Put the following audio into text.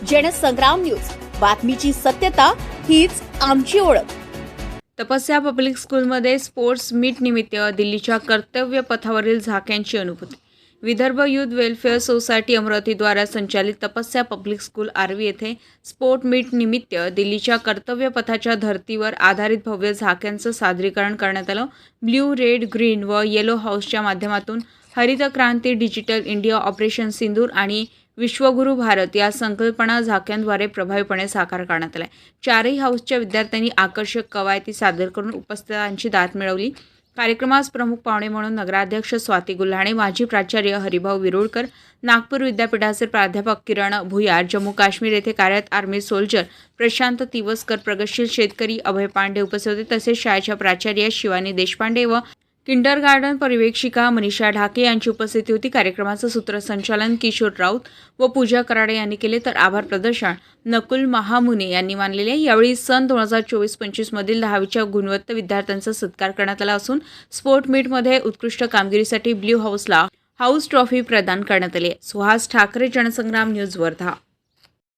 Jansangram news, बातमीची सत्यता हीच आमची ओळख। तपस्या पब्लिक स्कूलमध्ये स्पोर्ट्स मीट निमित्त दिल्लीच्या कर्तव्य पथावरील झाक्यांची अनुभूती। Vidarbha youth welfare society Amravati द्वारा संचालित तपस्या पब्लिक स्कूल आर्वी येथे स्पोर्ट मीट निमित्त दिल्लीच्या कर्तव्य पथाच्या धर्तीवर आधारित भव्य झाक्यांचं सादरीकरण करण्यात आलं। ब्ल्यू, रेड, ग्रीन व येलो हाऊसच्या माध्यमातून हरित क्रांती, डिजिटल इंडिया, ऑपरेशन सिंदूर आणि विश्वगुरु भारत या संकल्पना झाक्यांद्वारे प्रभावीपणे साकार करण्यात आल्या। चारही हाऊसच्या विद्यार्थ्यांनी आकर्षक कवायती सादर करून उपस्थितांची दाद मिळवली। कार्यक्रमास प्रमुख पाहुणे म्हणून नगराध्यक्ष स्वाती गुल्हाणे, माजी प्राचार्य हरिभाऊ विरुळकर, नागपूर विद्यापीठाचे प्राध्यापक किरण भुयार, जम्मू काश्मीर येथे कार्यरत आर्मी सोल्जर प्रशांत तिवस्कर, प्रगतशील शेतकरी अभय पांडे उपस्थित होते। तसेच शाळेच्या प्राचार्य शिवानी देशपांडे व किंडरगार्टन पर्यवेक्षिका मनीषा ढाके यांची उपस्थिती होती। कार्यक्रमाचं सूत्रसंचालन किशोर राऊत व पूजा कराडे यांनी केले, तर आभार प्रदर्शन नकुल महामुने यांनी मानलेले। यावेळी सन 2024-25 मधील 10वीच्या गुणवत्ता विद्यार्थ्यांचा सत्कार करण्यात आला असून स्पोर्ट मीटमध्ये उत्कृष्ट कामगिरीसाठी ब्ल्यू हाऊसला हाऊस ट्रॉफी प्रदान करण्यात आली। सुहास ठाकरे, जनसंग्राम न्यूज, वर्धा।